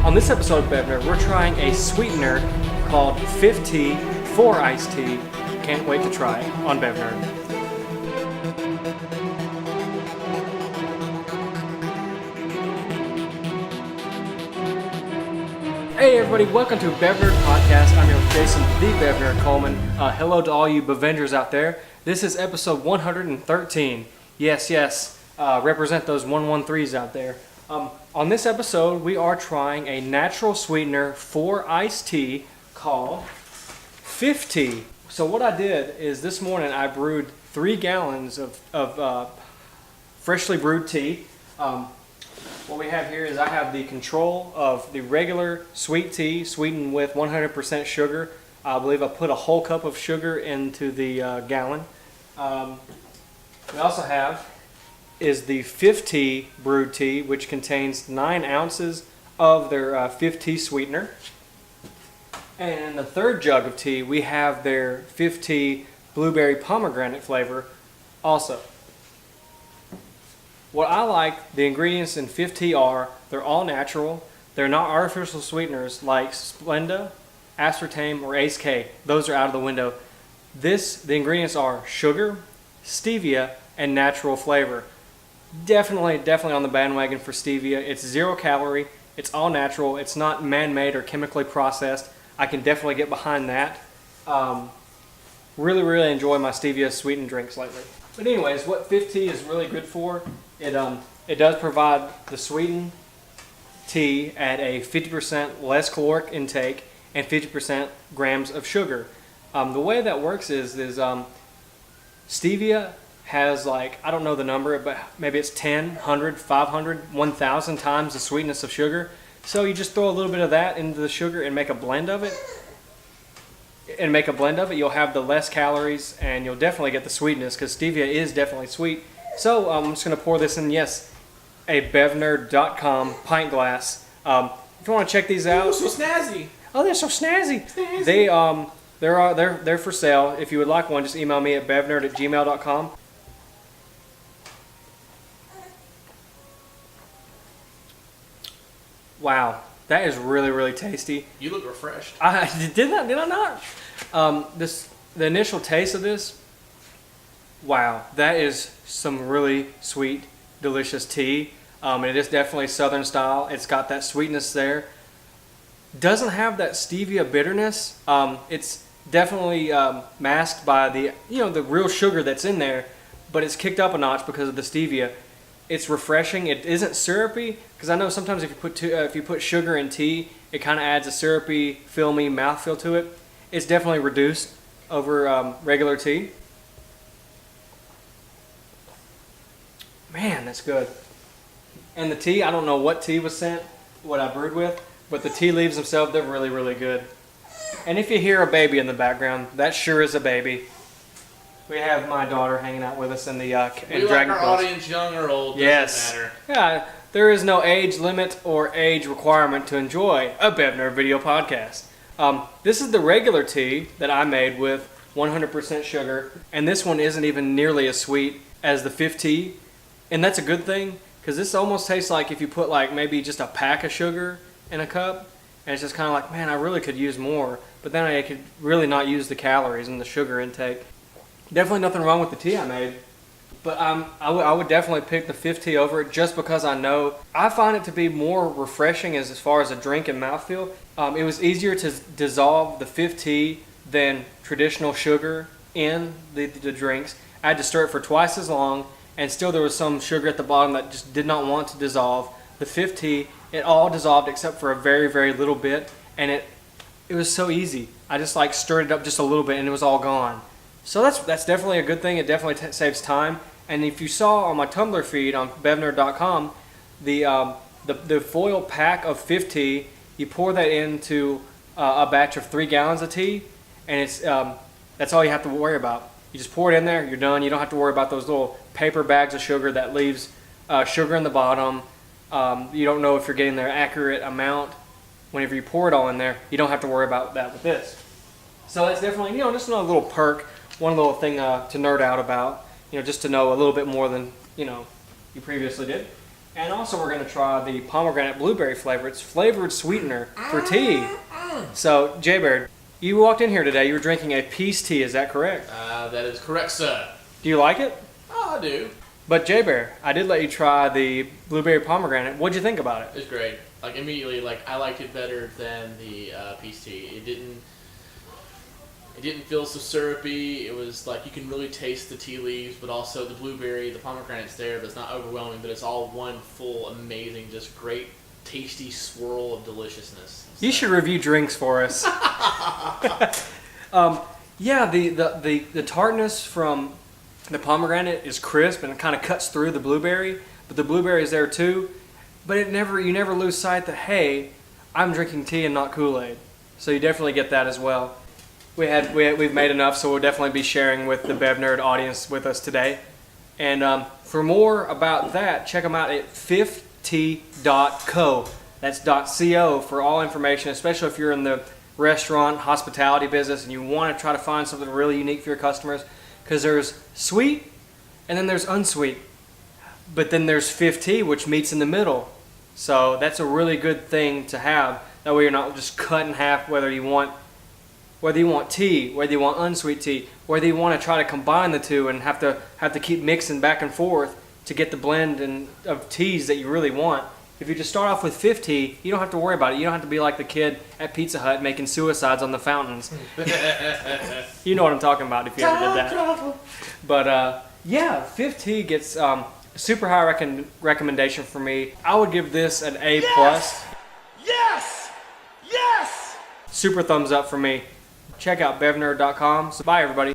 On this episode of BevNerd, we're trying a sweetener called FifTea for iced tea. Can't wait to try it on BevNerd. Hey everybody, welcome to BevNerd Podcast. I'm here with Jason, the BevNerd Coleman. Hello to all you Bevengers out there. This is episode 113. Yes, represent those 113s out there. On this episode, we are trying a natural sweetener for iced tea called FifTea. So what I did is this morning I brewed 3 gallons of freshly brewed tea. What we have here is I have the control of the regular sweet tea sweetened with 100% sugar. I believe I put a whole cup of sugar into the gallon. We also have is the FifTea brewed tea, which contains 9 ounces of their FifTea sweetener. And in the third jug of tea, we have their FifTea blueberry pomegranate flavor also. What I like, the ingredients in FifTea are, they're all natural. They're not artificial sweeteners like Splenda, aspartame, or Ace K. Those are out of the window. The ingredients are sugar, stevia, and natural flavor. Definitely on the bandwagon for stevia. It's 0 calorie. It's all natural. It's not man-made or chemically processed. I can definitely get behind that. Really enjoy my stevia sweetened drinks lately. But anyways, what FifTea is really good for, it does provide the sweetened tea at a 50% less caloric intake and 50% grams of sugar. The way that works is stevia has, like, I don't know the number, but maybe it's 10, 100, 500, 1,000 times the sweetness of sugar. So you just throw a little bit of that into the sugar and make a blend of it. You'll have the less calories and you'll definitely get the sweetness because stevia is definitely sweet. So I'm just going to pour this in, a BevNerd.com pint glass. If you want to check these out. Oh, so snazzy. Oh, they're so snazzy. They're for sale. If you would like one, just email me at bevnerd@gmail.com. Wow, that is really tasty. You look refreshed. Did I not? The initial taste of this, wow, that is some really sweet, delicious tea. And it is definitely Southern style. It's got that sweetness there. Doesn't have that stevia bitterness. It's definitely masked by the real sugar that's in there, but it's kicked up a notch because of the stevia. It's refreshing. It isn't syrupy, because I know sometimes if you put sugar in tea, it kind of adds a syrupy, filmy mouthfeel to it. It's definitely reduced over regular tea. Man, that's good. And the tea, I don't know what tea was sent, what I brewed with, but the tea leaves themselves, they're really good. And if you hear a baby in the background, that sure is a baby. We have my daughter hanging out with us in the in Dragon Quest. Our audience, young or old, doesn't matter. Yeah, there is no age limit or age requirement to enjoy a BevNerd video podcast. This is the regular tea that I made with 100% sugar, and this one isn't even nearly as sweet as the FifTea, and that's a good thing, because this almost tastes like if you put maybe just a pack of sugar in a cup, and it's just kind of like, man, I really could use more, but then I could really not use the calories and the sugar intake. Definitely nothing wrong with the tea I made, but I would definitely pick the FifTea over it, just because I find it to be more refreshing as far as a drink and mouthfeel. It was easier to dissolve the FifTea than traditional sugar in the drinks. I had to stir it for twice as long, and still there was some sugar at the bottom that just did not want to dissolve. The FifTea, it all dissolved except for a very little bit, and it was so easy. I just stirred it up just a little bit and it was all gone. So that's definitely a good thing. It definitely saves time. And if you saw on my Tumblr feed on BevNerd.com, the foil pack of FifTea, you pour that into a batch of 3 gallons of tea, and that's all you have to worry about. You just pour it in there, you're done. You don't have to worry about those little paper bags of sugar that leaves sugar in the bottom. You don't know if you're getting the accurate amount. Whenever you pour it all in there, you don't have to worry about that with this. So that's definitely, just another little perk. One little thing to nerd out about, just to know a little bit more than you previously did. And also we're going to try the pomegranate blueberry flavor. It's flavored sweetener for tea. So, J-Bear, you walked in here today, you were drinking a peace tea, is that correct? That is correct, sir. Do you like it? Oh, I do. But J-Bear, I did let you try the blueberry pomegranate. What'd you think about it? It's great. Like, immediately, like, I liked it better than the peace tea. It didn't feel so syrupy. It was like you can really taste the tea leaves, but also the blueberry, the pomegranate's there, but it's not overwhelming, but it's all one full, amazing, just great, tasty swirl of deliciousness. So. You should review drinks for us. Yeah, the tartness from the pomegranate is crisp and it kind of cuts through the blueberry, but the blueberry is there too. But you never lose sight that, hey, I'm drinking tea and not Kool-Aid. So you definitely get that as well. We've made enough, so we'll definitely be sharing with the BevNerd audience with us today. And for more about that, check them out at FifTea.co. That's .co for all information, especially if you're in the restaurant, hospitality business, and you want to try to find something really unique for your customers. Because there's sweet, and then there's unsweet. But then there's FifTea, which meets in the middle. So that's a really good thing to have. That way you're not just cut in half whether you want tea, whether you want unsweet tea, whether you want to try to combine the two and have to keep mixing back and forth to get the blend of teas that you really want. If you just start off with FifTea, you don't have to worry about it. You don't have to be like the kid at Pizza Hut making suicides on the fountains. You know what I'm talking about if you ever did that. But yeah, FifTea gets super high recommendation for me. I would give this an A+. Yes! Yes! Super thumbs up for me. Check out BevNerd.com. So bye, everybody.